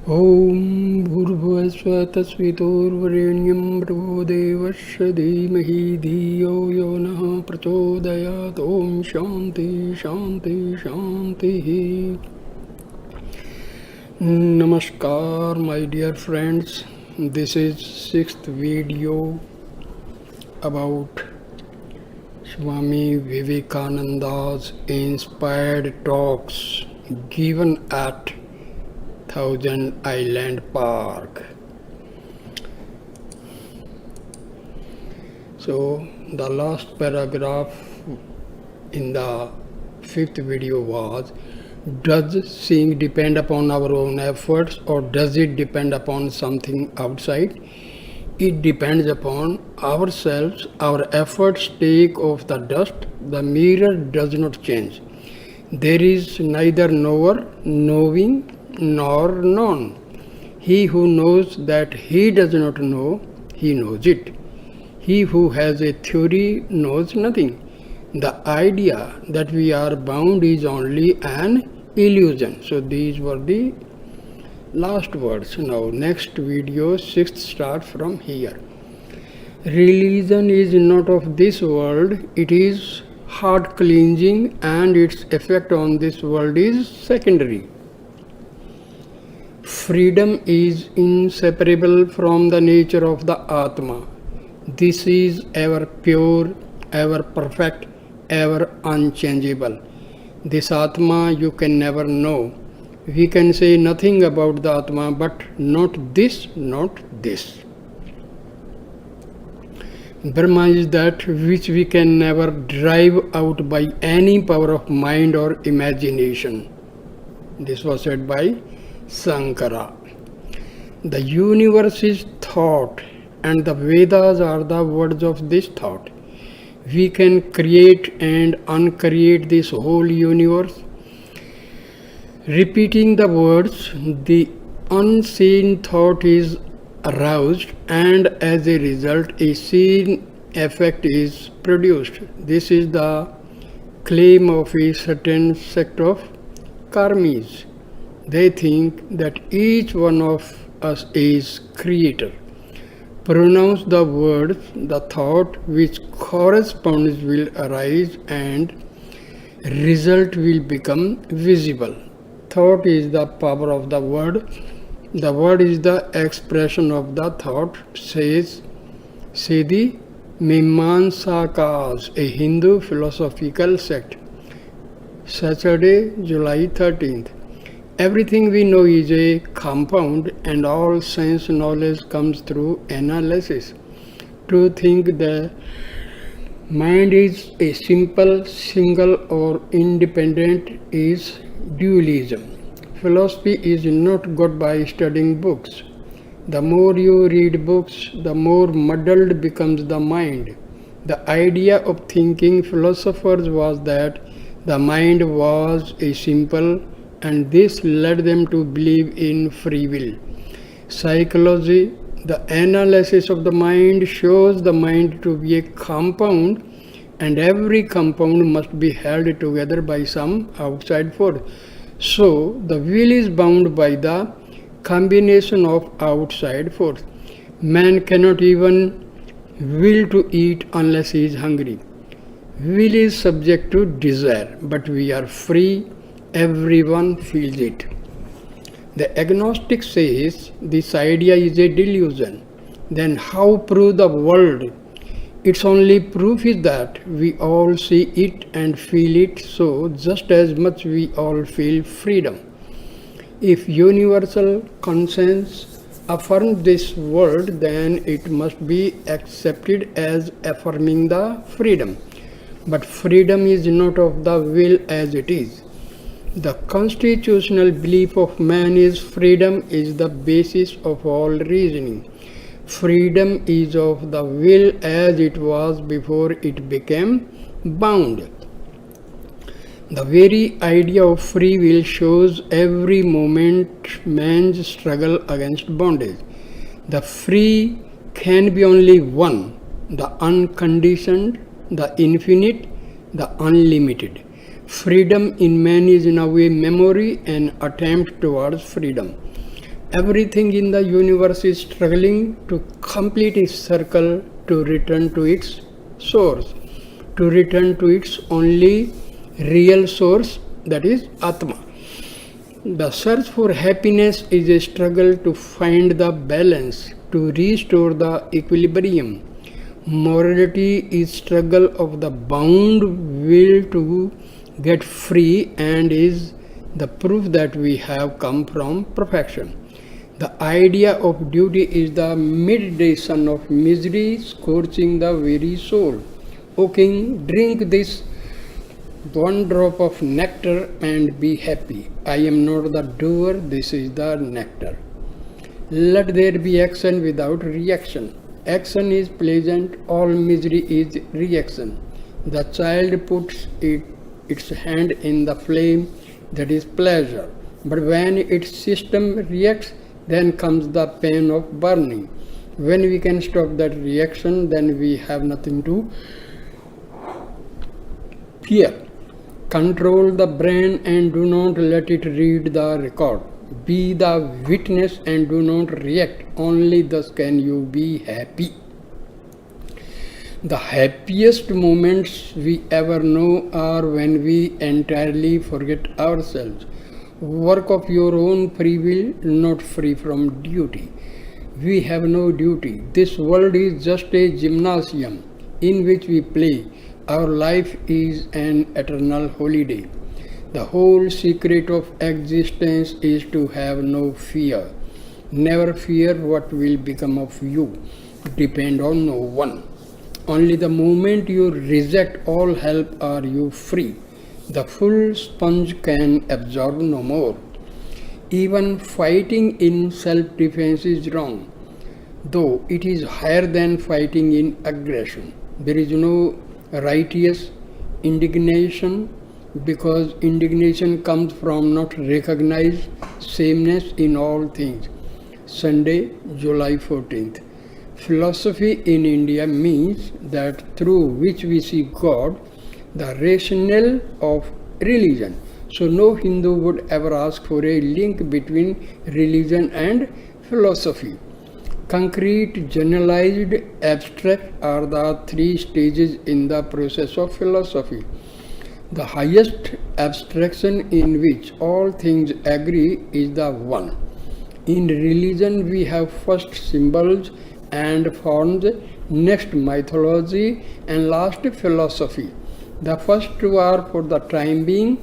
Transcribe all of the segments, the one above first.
ॐ भूर्भुवस्सुः तत्सवितुर्वरेण्यं भर्गो देवस्य धीमहि धियो यो नः प्रचोदयात्। ॐ शान्ति शान्ति शान्तिः. Namaskar, my dear friends. This is sixth video about Swami Vivekananda's inspired talks given at Thousand Island Park. So the last paragraph in the fifth video was, does seeing depend upon our own efforts or does it depend upon something outside? It depends upon ourselves. Our efforts take off the dust. The mirror does not change. There is neither knower, knowing, nor known. He who knows that he does not know, he knows it. He who has a theory knows nothing. The idea that we are bound is only an illusion. So these were the last words. Now next video, sixth, start from here. Religion is not of this world. It is heart cleansing and its effect on this world is secondary. Freedom is inseparable from the nature of the Atma. This is ever pure, ever perfect, ever unchangeable. This Atma you can never know. We can say nothing about the Atma, but not this, not this. Brahma is that which we can never drive out by any power of mind or imagination. This was said by Sankara. The universe is thought, and the Vedas are the words of this thought. We can create and uncreate this whole universe. Repeating the words, the unseen thought is aroused, and as a result, a seen effect is produced. This is the claim of a certain sect of karmis. They think that each one of us is creator. Pronounce the words, the thought which corresponds will arise and result will become visible. Thought is the power of the word. The word is the expression of the thought, says the Mimamsakas, a Hindu philosophical sect. Saturday, July 13th. Everything we know is a compound and all sense knowledge comes through analysis. To think the mind is a simple, single or independent is dualism. Philosophy is not got by studying books. The more you read books, the more muddled becomes the mind. The idea of thinking philosophers was that the mind was a simple, and this led them to believe in free will. Psychology, the analysis of the mind, shows the mind to be a compound, and every compound must be held together by some outside force. So, the will is bound by the combination of outside force. Man cannot even will to eat unless he is hungry. Will is subject to desire, but we are free. Everyone feels it. The agnostic says this idea is a delusion. Then how prove the world? Its only proof is that we all see it and feel it, so just as much we all feel freedom. If universal conscience affirms this world, then it must be accepted as affirming the freedom. But freedom is not of the will as it is. The constitutional belief of man is freedom is the basis of all reasoning. Freedom is of the will as it was before it became bound. The very idea of free will shows every moment man's struggle against bondage. The free can be only one, the unconditioned, the infinite, the unlimited. Freedom in man is in a way memory and attempt towards freedom. Everything in the universe is struggling to complete its circle to return to its source, to return to its only real source, that is Atma. The search for happiness is a struggle to find the balance, to restore the equilibrium. Morality is struggle of the bound will to get free and is the proof that we have come from perfection. The idea of duty is the midday sun of misery scorching the very soul. O king, drink this one drop of nectar and be happy. I am not the doer, this is the nectar. Let there be action without reaction. Action is pleasant, all misery is reaction. The child puts its hand in the flame, that is pleasure. But when its system reacts, then comes the pain of burning. When we can stop that reaction, then we have nothing to fear. Control the brain and do not let it read the record. Be the witness and do not react. Only thus can you be happy. The happiest moments we ever know are when we entirely forget ourselves. Work of your own free will, not free from duty. We have no duty. This world is just a gymnasium in which we play. Our life is an eternal holiday. The whole secret of existence is to have no fear. Never fear what will become of you. Depend on no one. Only the moment you reject all help are you free. The full sponge can absorb no more. Even fighting in self-defense is wrong, though it is higher than fighting in aggression. There is no righteous indignation, because indignation comes from not recognized sameness in all things. Sunday, July 14th. Philosophy in India means that through which we see God, the rationale of religion. So no Hindu would ever ask for a link between religion and philosophy. Concrete, generalized, abstract are the three stages in the process of philosophy. The highest abstraction in which all things agree is the one. In religion we have first symbols and forms, next mythology, and last philosophy. The first two are for the time being.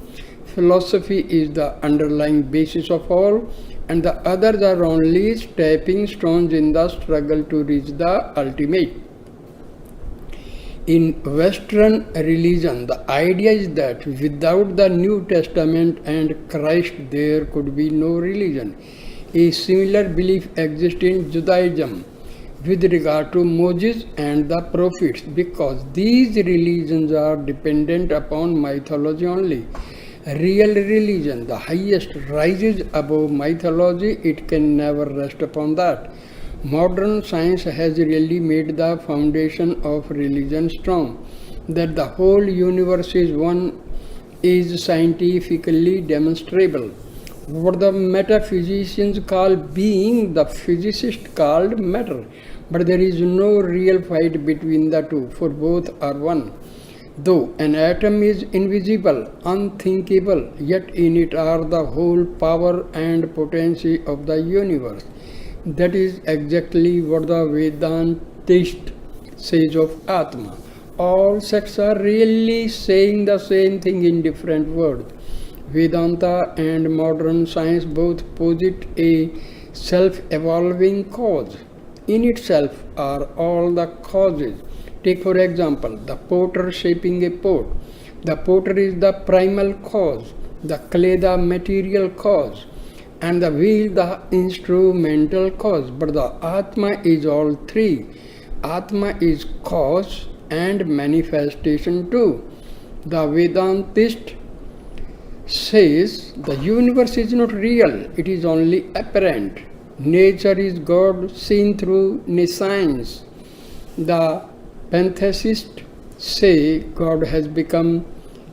Philosophy is the underlying basis of all, and the others are only stepping stones in the struggle to reach the ultimate. In Western religion, the idea is that without the New Testament and Christ, there could be no religion. A similar belief exists in Judaism with regard to Moses and the prophets, because these religions are dependent upon mythology only. Real religion, the highest, rises above mythology. It can never rest upon that. Modern science has really made the foundation of religion strong. That the whole universe is one is scientifically demonstrable. What the metaphysicians call being, the physicists called matter. But there is no real fight between the two, for both are one. Though an atom is invisible, unthinkable, yet in it are the whole power and potency of the universe. That is exactly what the Vedantist says of Atma. All sects are really saying the same thing in different words. Vedanta and modern science both posit a self-evolving cause. In itself are all the causes. Take for example, the potter shaping a pot. The potter is the primal cause, the clay the material cause, and the wheel the instrumental cause. But the Atma is all three. Atma is cause and manifestation too. The Vedantist says the universe is not real, it is only apparent. Nature is God seen through nescience. The pantheists say God has become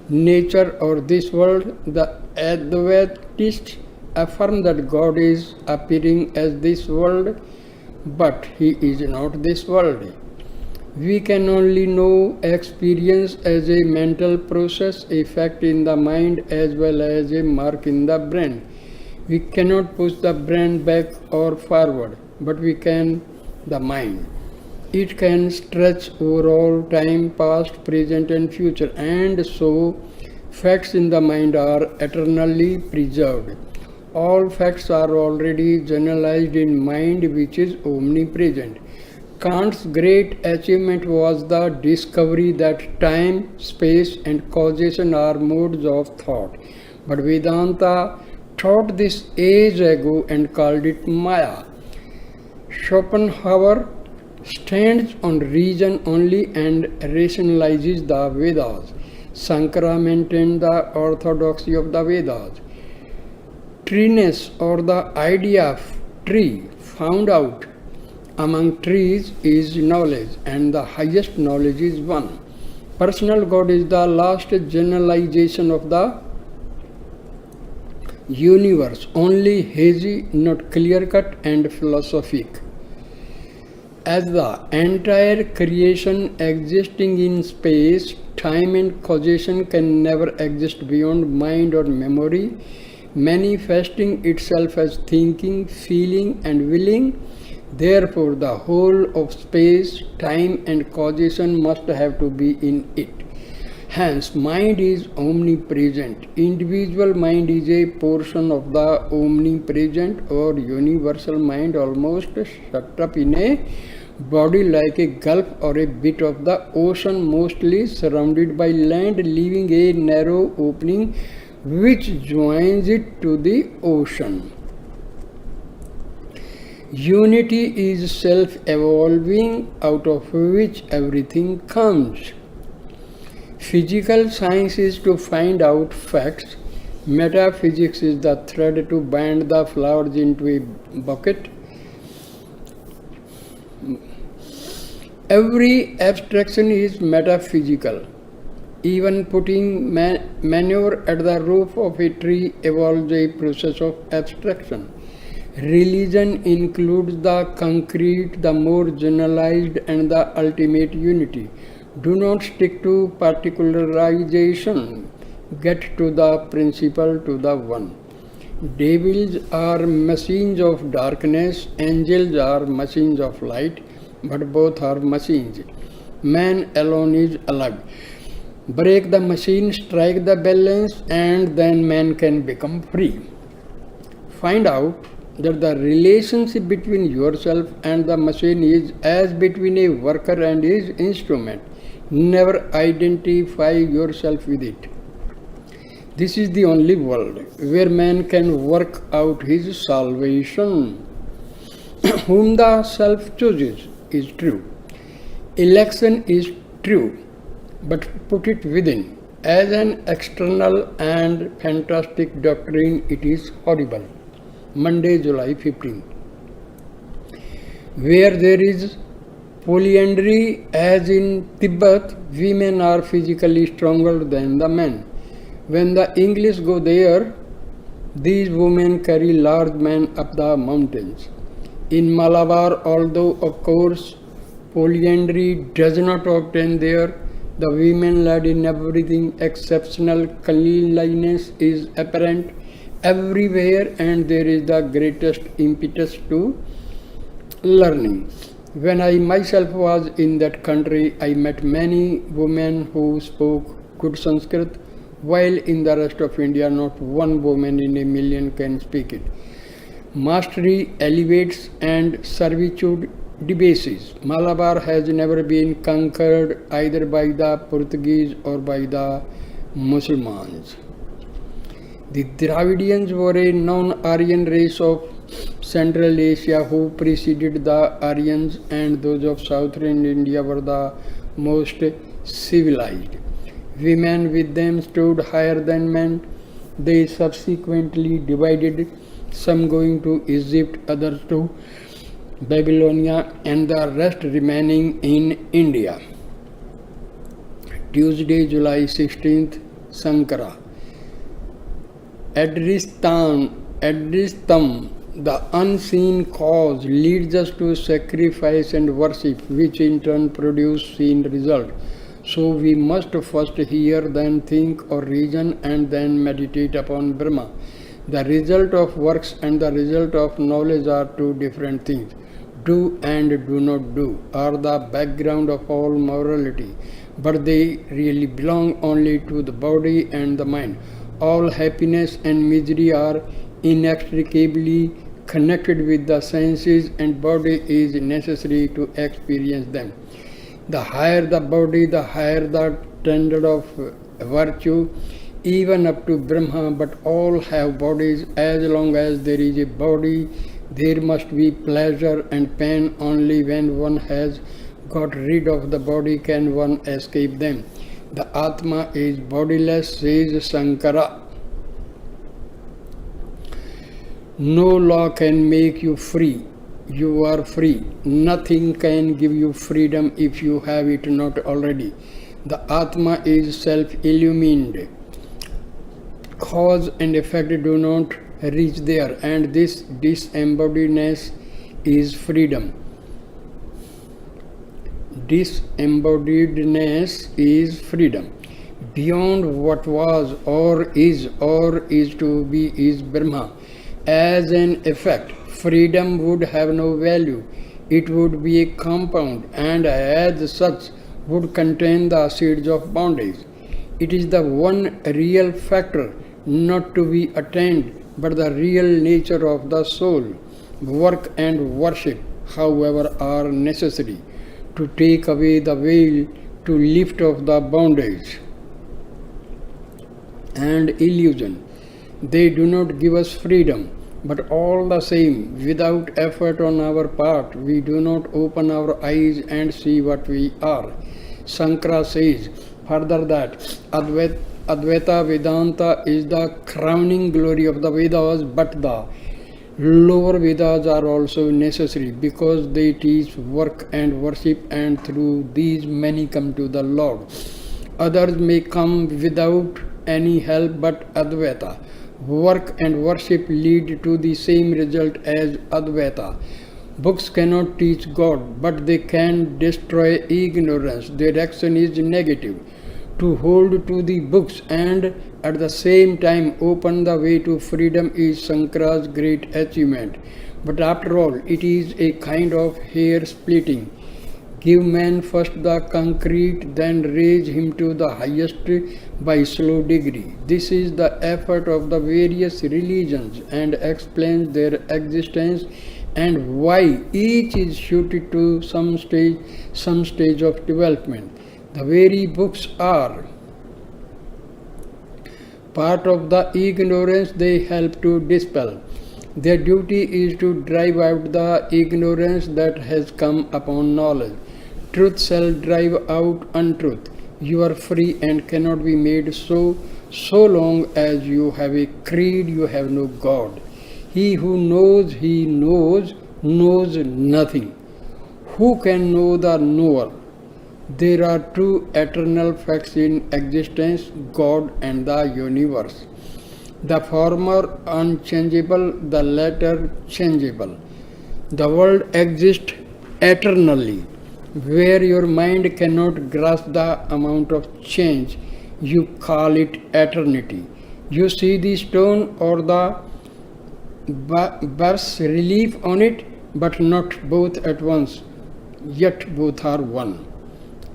nature or this world. The Advaitists affirm that God is appearing as this world, but He is not this world. We can only know experience as a mental process, a fact in the mind as well as a mark in the brain. We cannot push the brain back or forward, but we can the mind. It can stretch over all time, past, present, and future, and so facts in the mind are eternally preserved. All facts are already generalized in mind, which is omnipresent. Kant's great achievement was the discovery that time, space, and causation are modes of thought. But Vedanta taught this age ago and called it Maya. Schopenhauer stands on reason only and rationalizes the Vedas. Sankara maintained the orthodoxy of the Vedas. Treeness, or the idea of tree, found out among trees is knowledge, and the highest knowledge is one. Personal God is the last generalization of the universe, only hazy, not clear-cut and philosophic. As the entire creation existing in space, time and causation can never exist beyond mind or memory, manifesting itself as thinking, feeling, and willing. Therefore, the whole of space, time, and causation must have to be in it. Hence, mind is omnipresent. Individual mind is a portion of the omnipresent or universal mind, almost shut up in a body like a gulf or a bit of the ocean, mostly surrounded by land, leaving a narrow opening which joins it to the ocean. Unity is self-evolving, out of which everything comes. Physical science is to find out facts. Metaphysics is the thread to bind the flowers into a bucket. Every abstraction is metaphysical. Even putting manure at the roof of a tree evolves a process of abstraction. Religion includes the concrete, the more generalized, and the ultimate unity. Do not stick to particularization. Get to the principle, to the one. Devils are machines of darkness, angels are machines of light, but both are machines. Man alone is alag. Break the machine, strike the balance, and then man can become free. Find out that the relationship between yourself and the machine is as between a worker and his instrument. Never identify yourself with it. This is the only world where man can work out his salvation. Whom the self chooses is true. Election is true, but put it within. As an external and fantastic doctrine, it is horrible. Monday, July 15. Where there is polyandry, as in Tibet, women are physically stronger than the men. When the English go there, these women carry large men up the mountains. In Malabar, although of course polyandry does not obtain there, the women led in everything. Exceptional cleanliness is apparent everywhere, and there is the greatest impetus to learning. When I myself was in that country, I met many women who spoke good Sanskrit, while in the rest of India not one woman in a million can speak it. Mastery elevates and servitude debases. Malabar has never been conquered either by the Portuguese or by the Muslims. The Dravidians were a non-Aryan race of Central Asia who preceded the Aryans, and those of southern India were the most civilized. Women with them stood higher than men. They subsequently divided, some going to Egypt, others to Babylonia, and the rest remaining in India. Tuesday, July 16th, Sankara. Adristam, the unseen cause, leads us to sacrifice and worship, which in turn produce seen result. So we must first hear, then think or reason, and then meditate upon Brahma. The result of works and the result of knowledge are two different things. Do and do not do are the background of all morality, but they really belong only to the body and the mind. All happiness and misery are inextricably connected with the senses, and body is necessary to experience them. The higher the body, the higher the standard of virtue, even up to Brahma, but all have bodies. As long as there is a body, there must be pleasure and pain. Only when one has got rid of the body can one escape them. The Atma is bodiless, says Sankara. No law can make you free. You are free. Nothing can give you freedom if you have it not already. The Atma is self-illumined. Cause and effect do not reach there, and this disembodiedness is freedom. Disembodiedness is freedom. Beyond what was or is to be is Brahma. As an effect, freedom would have no value. It would be a compound, and as such would contain the seeds of bondage. It is the one real factor not to be attained, but the real nature of the soul. Work and worship, however, are necessary to take away the veil, to lift off the bondage and illusion. They do not give us freedom, but all the same, without effort on our part, we do not open our eyes and see what we are. Sankara says further that Advaita Vedanta is the crowning glory of the Vedas, but the lower Vedas are also necessary because they teach work and worship, and through these many come to the Lord. Others may come without any help, but Advaita, work and worship lead to the same result as Advaita. Books cannot teach God, but they can destroy ignorance. Their action is negative. To hold to the books and at the same time open the way to freedom is Sankara's great achievement. But after all, it is a kind of hair splitting. Give man first the concrete, then raise him to the highest by slow degree. This is the effort of the various religions and explains their existence and why each is suited to some stage of development. The very books are part of the ignorance they help to dispel. Their duty is to drive out the ignorance that has come upon knowledge. Truth shall drive out untruth. You are free and cannot be made so long as you have a creed, you have no God. He who knows he knows nothing. Who can know the knower? There are two eternal facts in existence, God and the universe. The former unchangeable, the latter changeable. The world exists eternally. Where your mind cannot grasp the amount of change, you call it eternity. You see the stone or the bas relief on it, but not both at once, yet both are one.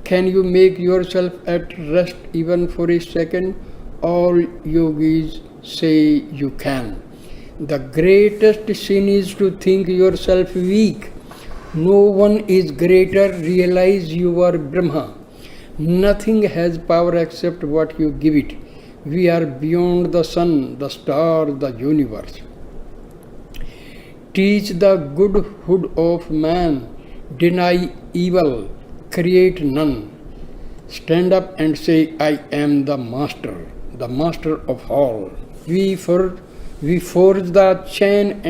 Can you make yourself at rest even for a second? All yogis say you can. The greatest sin is to think yourself weak. No one is greater. Realize you are Brahma. Nothing has power except what you give it. We are beyond the sun, the stars, the universe. Teach the goodhood of man. Deny evil. Create none. Stand up and say, I am the master of all. We forge the chain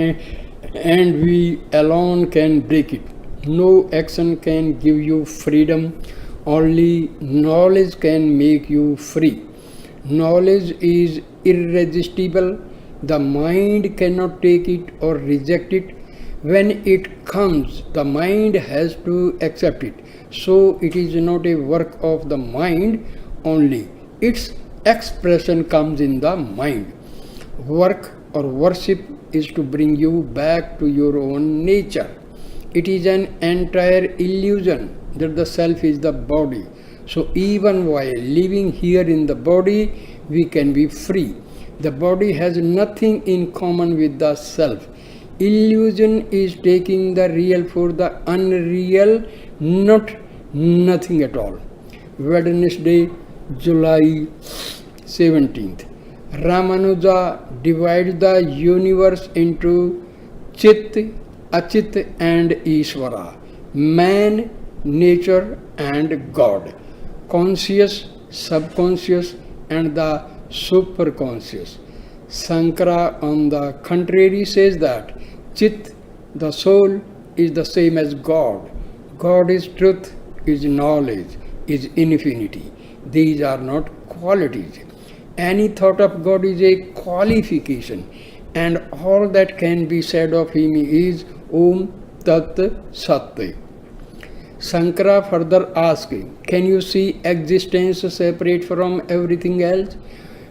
and we alone can break it. No action can give you freedom. Only knowledge can make you free. Knowledge is irresistible. The mind cannot take it or reject it. When it comes, the mind has to accept it. So it is not a work of the mind only. Its expression comes in the mind. Work or worship is to bring you back to your own nature. It is an entire illusion that the self is the body. So even while living here in the body, we can be free. The body has nothing in common with the self. Illusion is taking the real for the unreal, not nothing at all. Wednesday, July 17th. Ramanuja divides the universe into Chit, Achit and Ishvara, man, nature and God, conscious, subconscious and the superconscious. Sankara on the contrary says that Chit, the soul, is the same as God. God is truth, is knowledge, is infinity. These are not qualities. Any thought of God is a qualification, and all that can be said of him is Om Tat Sat. Sankara further asks, can you see existence separate from everything else?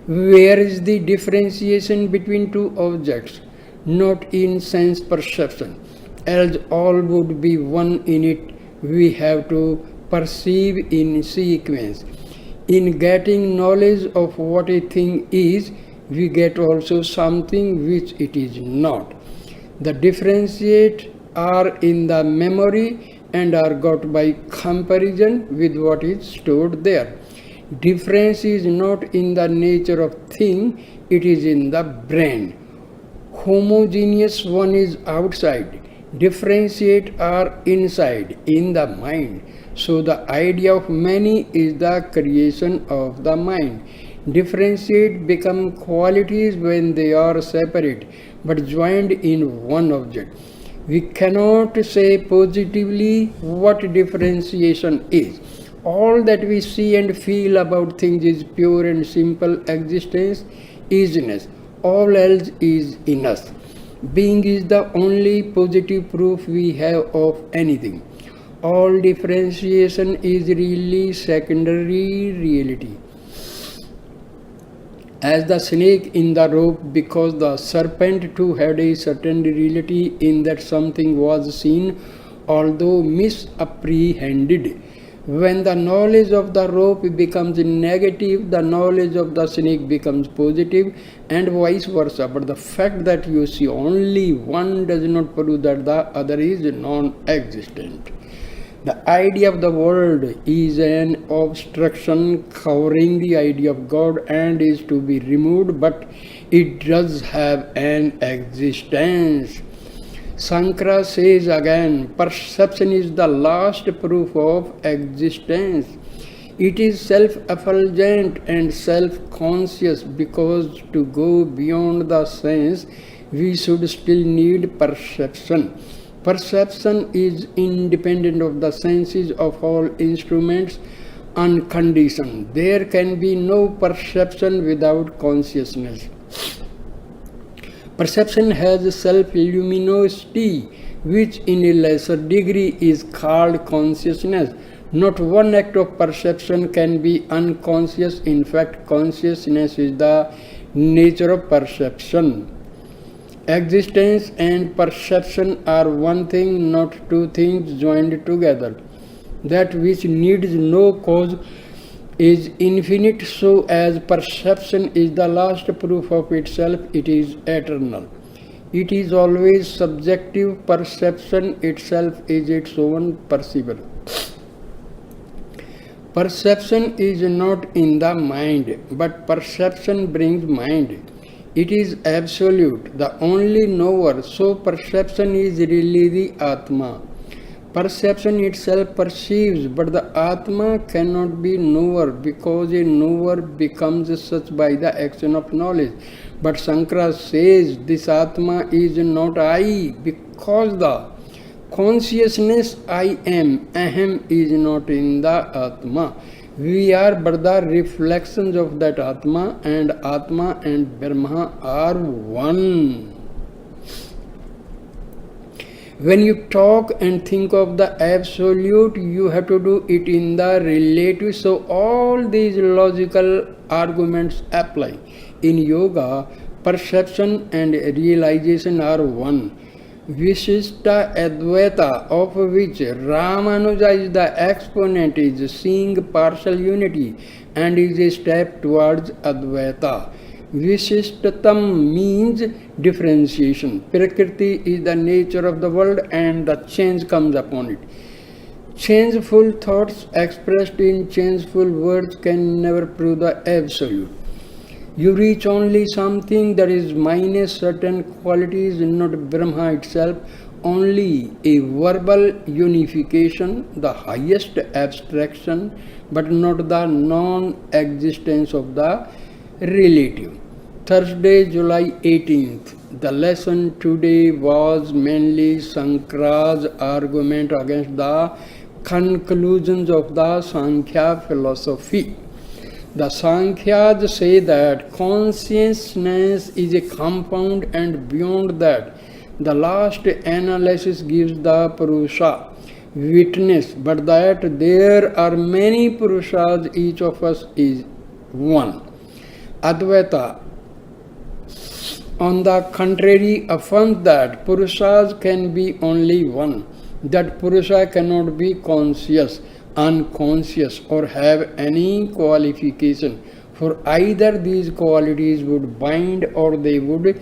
Where is the differentiation between two objects? Not in sense perception, else all would be one in it. We have to perceive in sequence. In getting knowledge of what a thing is, we get also something which it is not. The differentiate are in the memory and are got by comparison with what is stored there. Difference is not in the nature of thing, it is in the brain. Homogeneous one is outside, differentiate are inside, in the mind. So the idea of many is the creation of the mind. Differentiate become qualities when they are separate, but joined in one object. We cannot say positively what differentiation is. All that we see and feel about things is pure and simple existence, isness. All else is in us. Being is the only positive proof we have of anything. All differentiation is really secondary reality. As the snake in the rope, because the serpent too had a certain reality in that something was seen, although misapprehended. When the knowledge of the rope becomes negative, the knowledge of the snake becomes positive, and vice versa. But the fact that you see only one does not prove that the other is non-existent. The idea of the world is an obstruction covering the idea of God and is to be removed, but it does have an existence. Sankara says again, perception is the last proof of existence. It is self-effulgent and self-conscious, because to go beyond the sense, we should still need perception. Perception is independent of the senses of all instruments, unconditioned. There can be no perception without consciousness. Perception has self-luminosity, which in a lesser degree is called consciousness. Not one act of perception can be unconscious. In fact, consciousness is the nature of perception. Existence and perception are one thing, not two things joined together. That which needs no cause is infinite, so as perception is the last proof of itself, it is eternal. It is always subjective. Perception itself is its own perceiver. Perception is not in the mind, but perception brings mind. It is absolute, the only knower, so perception is really the Atma. Perception itself perceives, but the Atma cannot be knower, because a knower becomes such by the action of knowledge. But Sankara says this Atma is not I, because the consciousness I am, Aham, is not in the Atma. We are but the reflections of that Atma and Brahma are one. When you talk and think of the absolute, you have to do it in the relative. So all these logical arguments apply. In yoga, perception and realization are one. Vishishta Advaita, of which Ramanuja is the exponent, is seeing partial unity and is a step towards Advaita. Vishishtatam means differentiation. Prakriti is the nature of the world and the change comes upon it. Changeful thoughts expressed in changeful words can never prove the absolute. You reach only something that is minus certain qualities, not Brahma itself, only a verbal unification, the highest abstraction, but not the non-existence of the relative. Thursday, July 18th. The lesson today was mainly Shankara's argument against the conclusions of the Sankhya philosophy. The Sankhyas say that consciousness is a compound and beyond that, the last analysis gives the Purusha witness, but that there are many Purushas, each of us is one. Advaita, on the contrary, affirms that Purushas can be only one, that Purusha cannot be conscious, unconscious, or have any qualification, for either these qualities would bind or they would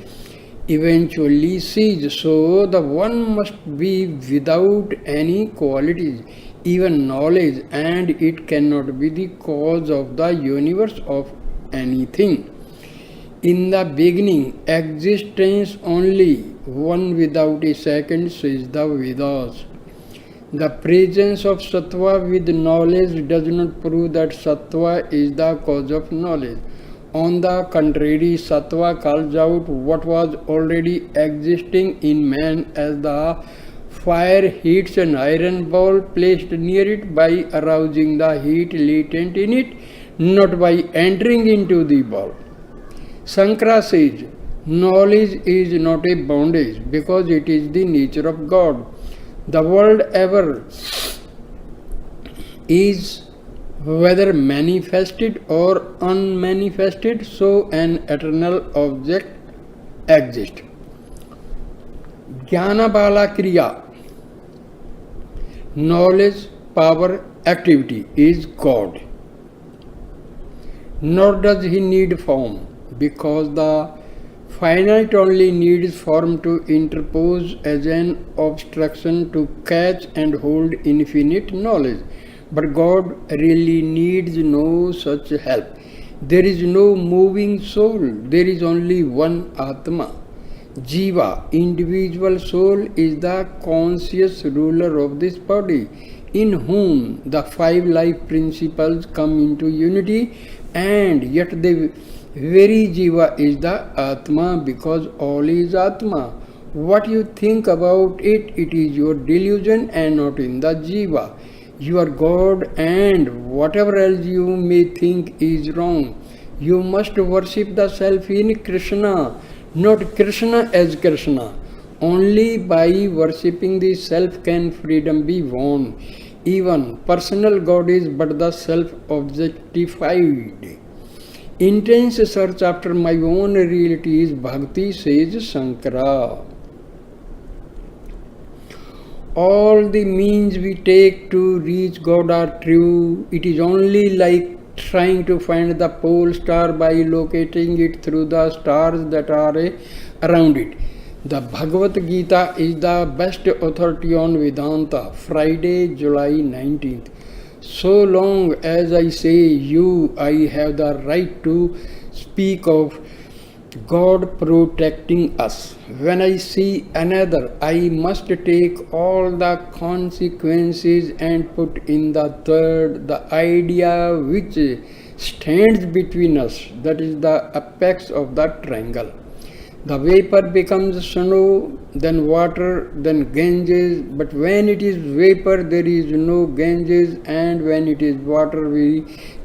eventually cease. So the one must be without any qualities, even knowledge, and it cannot be the cause of the universe of anything. In the beginning, existence only, one without a second, says the Vedas. The presence of sattva with knowledge does not prove that sattva is the cause of knowledge. On the contrary, sattva calls out what was already existing in man, as the fire heats an iron ball placed near it by arousing the heat latent in it, not by entering into the ball. Shankara says, knowledge is not a bondage because it is the nature of God. The world ever is, whether manifested or unmanifested, so an eternal object exists. Jnana Bala Kriya, knowledge, power, activity, is God. Nor does he need form, because the finite only needs form to interpose as an obstruction to catch and hold infinite knowledge. But God really needs no such help. There is no moving soul, there is only one Atma. Jiva, individual soul, is the conscious ruler of this body, in whom the five life principles come into unity, and yet the very Jiva is the Atma, because all is Atma. What you think about it, it is your delusion and not in the Jiva. You are God, and whatever else you may think is wrong. You must worship the self in Krishna, not Krishna as Krishna. Only by worshipping the self can freedom be won. Even personal God is but the self objectified. Intense search after my own reality is bhakti, says Shankara. All the means we take to reach God are true. It is only like trying to find the pole star by locating it through the stars that are around it. The Bhagavad Gita is the best authority on Vedanta. Friday, July 19th. So long as I say you, I have the right to speak of God protecting us. When I see another, I must take all the consequences and put in the third, the idea which stands between us, that is the apex of the triangle. The vapor becomes snow, then water, then Ganges. But when it is vapor, there is no Ganges, and when it is water, we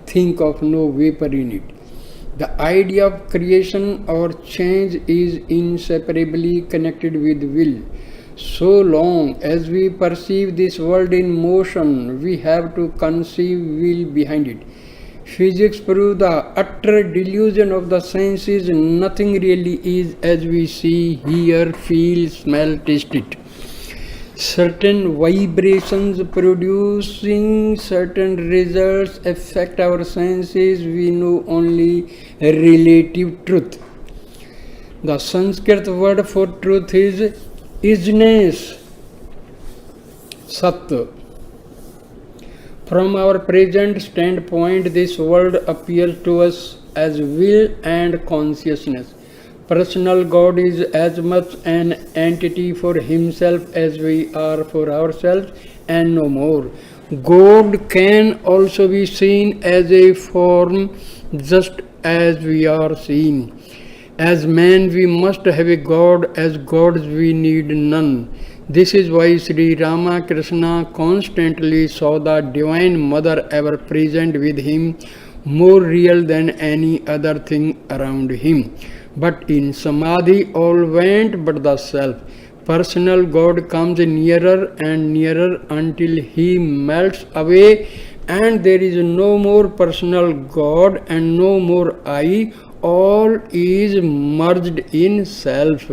think of no vapor in it. The idea of creation or change is inseparably connected with will. So long as we perceive this world in motion, we have to conceive will behind it. Physics proves the utter delusion of the senses. Nothing really is as we see, hear, feel, smell, taste it. Certain vibrations producing certain results affect our senses. We know only relative truth. The Sanskrit word for truth is isness, Sat. From our present standpoint, this world appears to us as will and consciousness. Personal God is as much an entity for himself as we are for ourselves, and no more. God can also be seen as a form, just as we are seen. As men, we must have a God. As gods, we need none. This is why Sri Ramakrishna constantly saw the Divine Mother ever present with him, more real than any other thing around him. But in Samadhi, all went but the self. Personal God comes nearer and nearer until he melts away, and there is no more personal God and no more I. All is merged in self.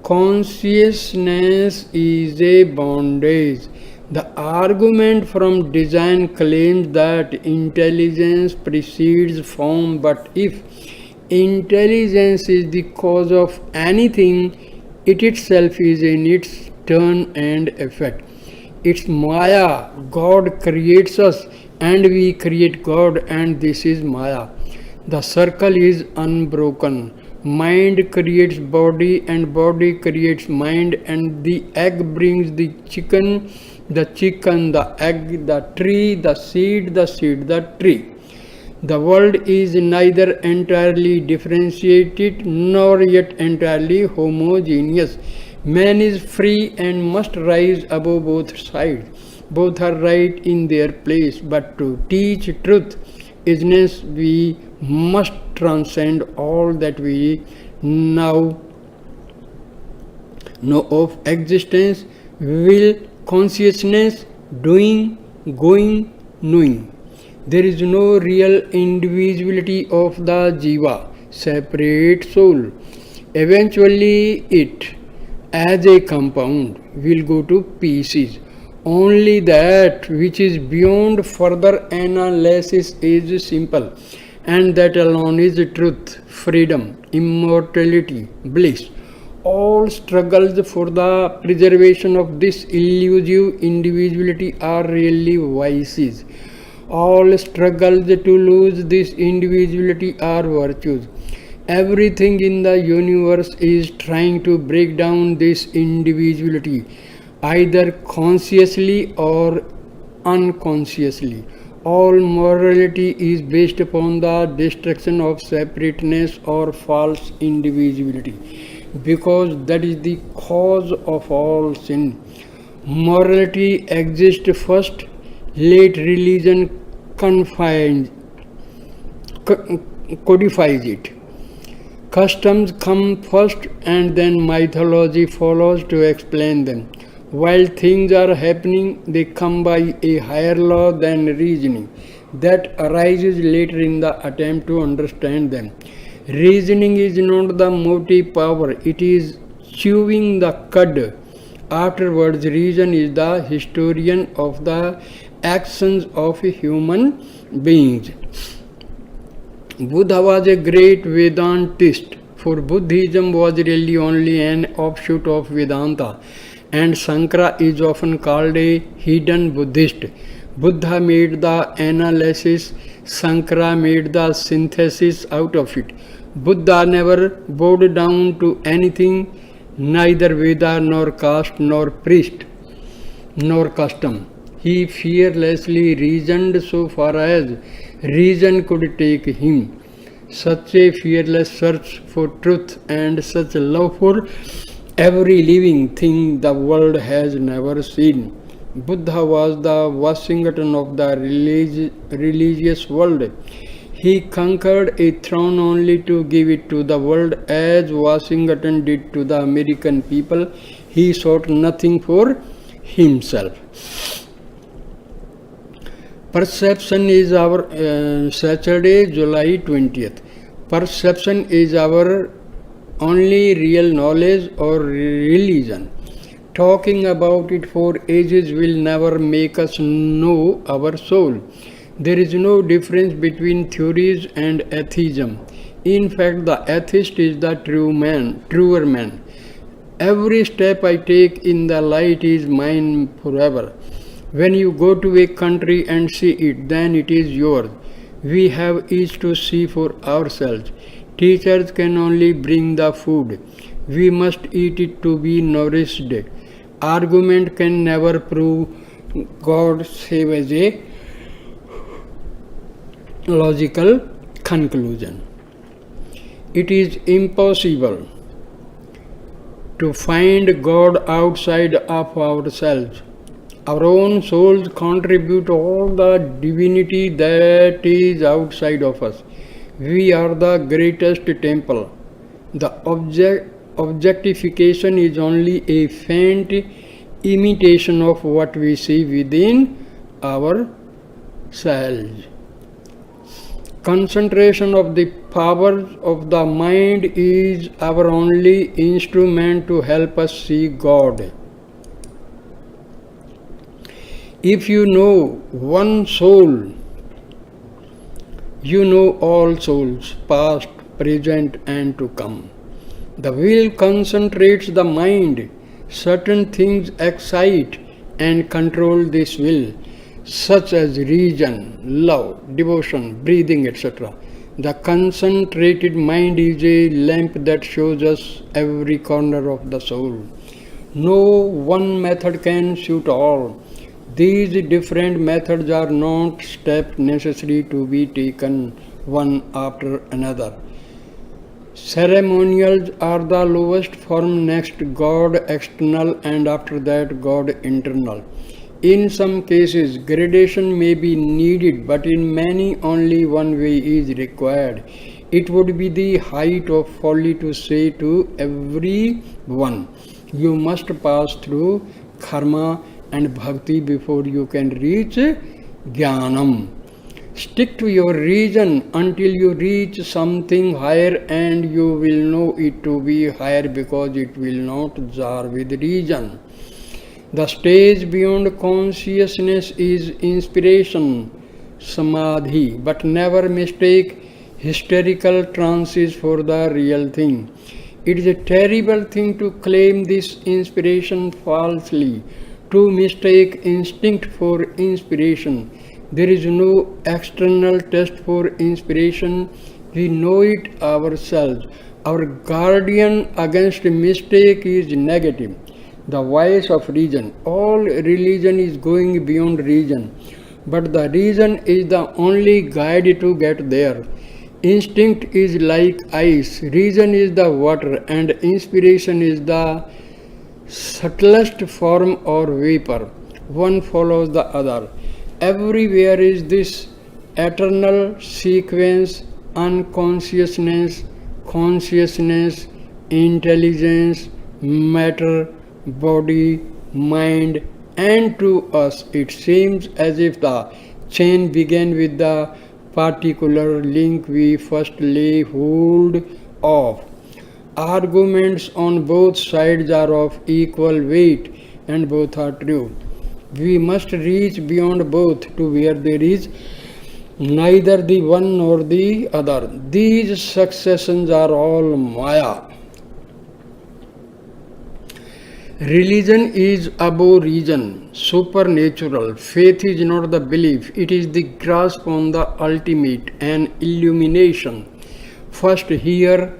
Consciousness is a bondage. The argument from design claims that intelligence precedes form, but if intelligence is the cause of anything, it itself is in its turn and effect. It's Maya. God creates us and we create God, and this is Maya. The circle is unbroken. Mind creates body and body creates mind, and the egg brings the chicken, the egg, the tree, the seed, the tree. The world is neither entirely differentiated nor yet entirely homogeneous. Man is free and must rise above both sides. Both are right in their place, but to teach truth, isness, we must transcend all that we now know of existence, will, consciousness, doing, going, knowing. There is no real individuality of the jiva, separate soul. Eventually it, as a compound, will go to pieces. Only that which is beyond further analysis is simple, and that alone is truth, freedom, immortality, bliss. All struggles for the preservation of this elusive individuality are really vices. All struggles to lose this individuality are virtues. Everything in the universe is trying to break down this individuality, either consciously or unconsciously. All morality is based upon the destruction of separateness or false individuality, because that is the cause of all sin. Morality exists first, late religion codifies it. Customs come first and then mythology follows to explain them. While things are happening, they come by a higher law than reasoning that arises later in the attempt to understand them. Reasoning is not the motive power, it is chewing the cud. Afterwards, reason is the historian of the actions of human beings. Buddha was a great Vedantist, for Buddhism was really only an offshoot of Vedanta, and Sankara is often called a hidden Buddhist. Buddha made the analysis, Sankara made the synthesis out of it. Buddha never bowed down to anything, neither Veda nor caste nor priest nor custom. He fearlessly reasoned so far as reason could take him. such a fearless search for truth, and such love for every living thing the world has never seen. Buddha was the Washington of the religious world. He conquered a throne only to give it to the world, as Washington did to the American people. He sought nothing for himself. Perception is our Saturday, July 20th. Perception is our only real knowledge or religion. Talking about it for ages will never make us know our soul. There is no difference between theories and atheism. In fact, the atheist is the truer man. Every step I take in the light is mine forever. When you go to a country and see it, then it is yours. We have each to see for ourselves. Teachers can only bring the food. We must eat it to be nourished. Argument can never prove God save as a logical conclusion. It is impossible to find God outside of ourselves. Our own souls contribute all the divinity that is outside of us. We are the greatest temple. The objectification is only a faint imitation of what we see within ourselves. Concentration of the power of the mind is our only instrument to help us see God. If you know one soul, you know all souls, past, present, and to come. The will concentrates the mind. Certain things excite and control this will, such as reason, love, devotion, breathing, etc. The concentrated mind is a lamp that shows us every corner of the soul. No one method can suit all. These different methods are not steps necessary to be taken one after another. Ceremonials are the lowest form, next God external, and after that God internal. In some cases, gradation may be needed, but in many only one way is required. It would be the height of folly to say to everyone, you must pass through karma and bhakti before you can reach jnanam. Stick to your reason until you reach something higher, and you will know it to be higher because it will not jar with reason. The stage beyond consciousness is inspiration, samadhi, but never mistake hysterical trances for the real thing. It is a terrible thing to claim this inspiration falsely, to mistake instinct for inspiration. There is no external test for inspiration. We know it ourselves. Our guardian against mistake is negative, the voice of reason. All religion is going beyond reason, but the reason is the only guide to get there. Instinct is like ice, reason is the water, and inspiration is the subtlest form or vapor. One follows the other. Everywhere is this eternal sequence: unconsciousness, consciousness, intelligence, matter, body, mind, and to us it seems as if the chain began with the particular link we first lay hold of. Arguments on both sides are of equal weight, and both are true. We must reach beyond both to where there is neither the one nor the other. These successions are all Maya. Religion is above reason, supernatural. Faith is not the belief, it is the grasp on the ultimate and illumination. First hear,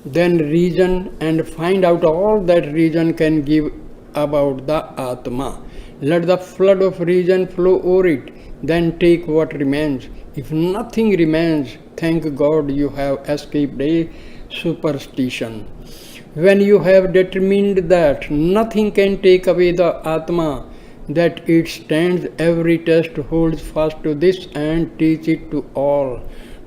then reason, and find out all that reason can give about the Atma. Let the flood of reason flow over it, then take what remains. If nothing remains, Thank God you have escaped a superstition. When you have determined that nothing can take away the Atma, that it stands every test, holds fast to this and teach it to all.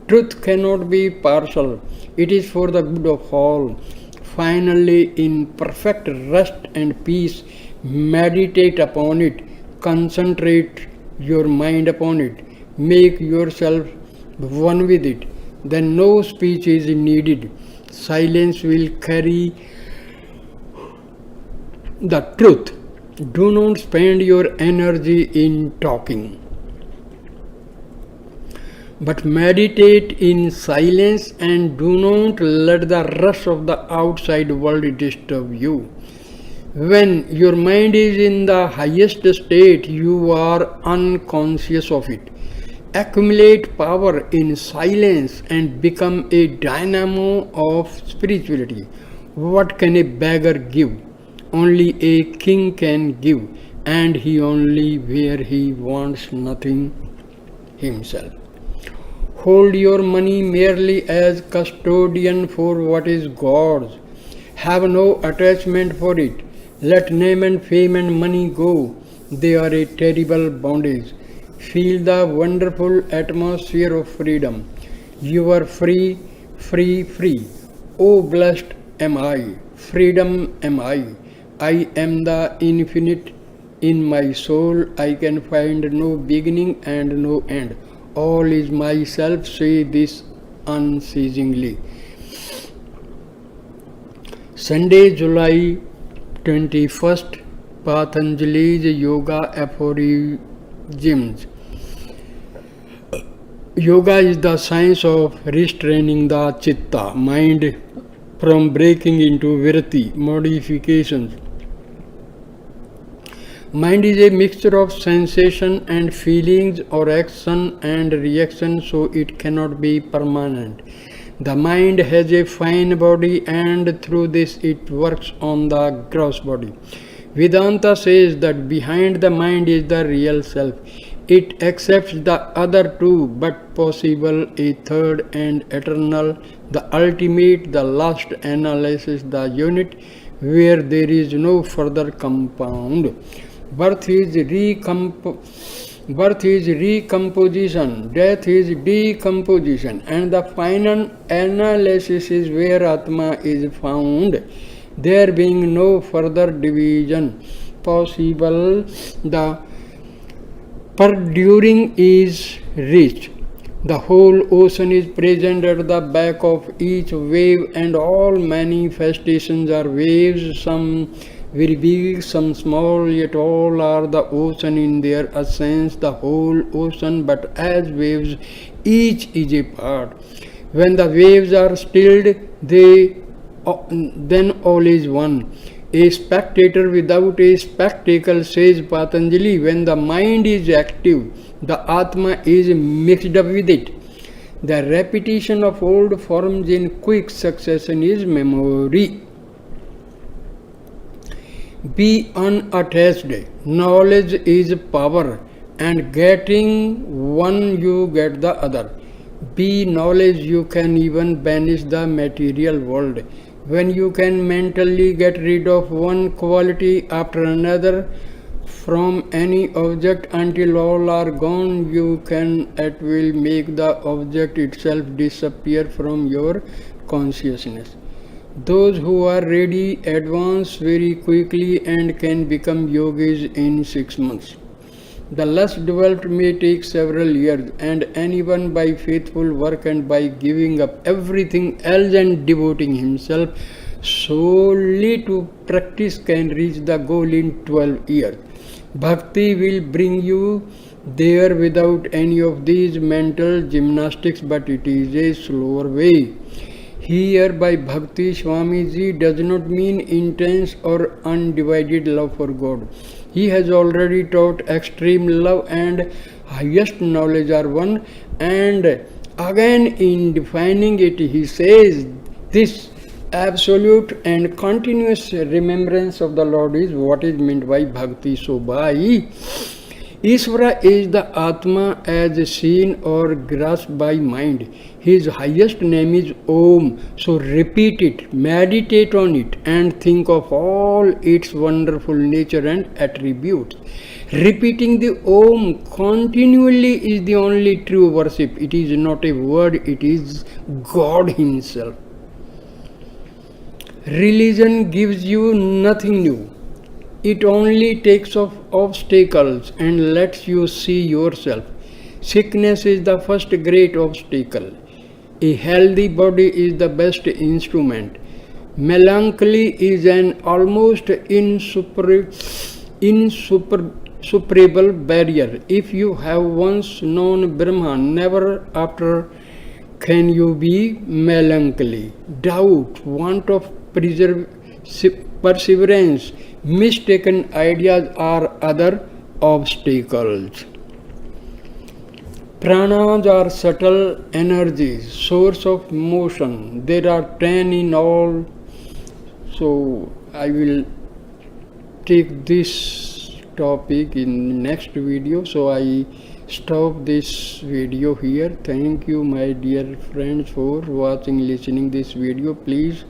Truth cannot be partial, it is for the good of all. Finally, in perfect rest and peace, meditate upon it, concentrate your mind upon it, make yourself one with it. Then no speech is needed. Silence will carry the truth. Do not spend your energy in talking, but meditate in silence and do not let the rush of the outside world disturb you. When your mind is in the highest state, you are unconscious of it. Accumulate power in silence and become a dynamo of spirituality. What can a beggar give? Only a king can give, and he only where he wants nothing himself. Hold your money merely as custodian for what is God's. Have no attachment for it. Let name and fame and money go. They are a terrible bondage. Feel the wonderful atmosphere of freedom. You are free, free, free. Oh, blessed am I. Freedom am I. I am the infinite. In my soul I can find no beginning and no end. All is myself, say this unceasingly. Sunday, July 21st, Patanjali's Yoga Aphorisms. Yoga is the science of restraining the chitta, mind, from breaking into vritti, modifications. Mind is a mixture of sensation and feelings or action and reaction, so it cannot be permanent. The mind has a fine body and through this it works on the gross body. Vedanta says that behind the mind is the real self. It accepts the other two, but possible a third and eternal, the ultimate, the last analysis, the unit where there is no further compound. Birth is recomposition, death is decomposition, and the final analysis is where Atma is found. There being no further division possible, the perduring is reached. The whole ocean is present at the back of each wave, and all manifestations are waves, some very big, some small, yet all are the ocean in their essence, the whole ocean, but as waves, each is a part. When the waves are stilled, then all is one. A spectator without a spectacle, says Patanjali. When the mind is active, the Atma is mixed up with it. The repetition of old forms in quick succession is memory. Be unattached. Knowledge is power, and getting one you get the other. Be knowledge, you can even banish the material world. When you can mentally get rid of one quality after another from any object until all are gone, you can at will make the object itself disappear from your consciousness. Those who are ready advance very quickly and can become yogis in 6 months. The less developed may take several years, and anyone by faithful work and by giving up everything else and devoting himself solely to practice can reach the goal in 12 years. Bhakti will bring you there without any of these mental gymnastics, but it is a slower way. Here by Bhakti, Swamiji does not mean intense or undivided love for God. He has already taught extreme love and highest knowledge are one, and again in defining it he says this absolute and continuous remembrance of the Lord is what is meant by Bhakti. So by Ishvara is the Atma as seen or grasped by mind. His highest name is Om. So repeat it, meditate on it, and think of all its wonderful nature and attributes. Repeating the Om continually is the only true worship. It is not a word, it is God Himself. Religion gives you nothing new. It only takes off obstacles and lets you see yourself. Sickness is the first great obstacle. A healthy body is the best instrument. Melancholy is an almost insuperable barrier. If you have once known Brahman, never after can you be melancholy. Doubt, want of perseverance, mistaken ideas are other obstacles. Pranas are subtle energies, source of motion. There are 10 in all. So I will take this topic in next video. So I stop this video here. Thank you, my dear friends, for watching, listening this video. Please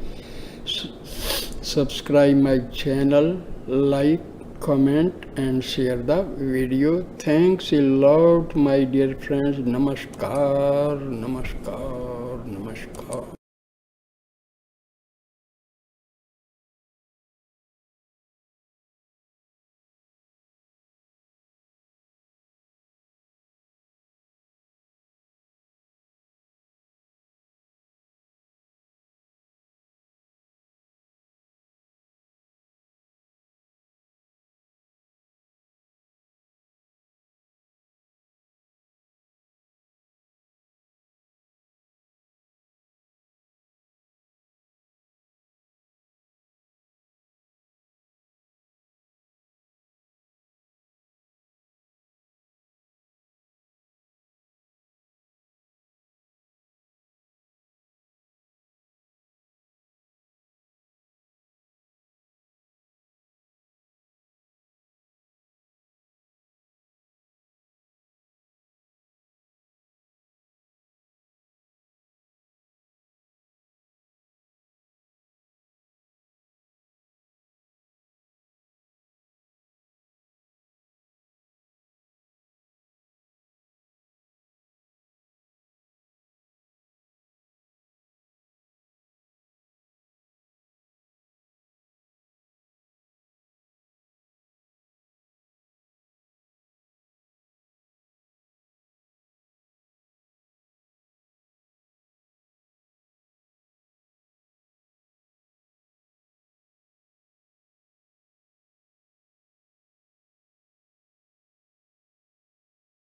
subscribe my channel, like, comment and share the video. Thanks a lot, my dear friends. Namaskar, namaskar, namaskar.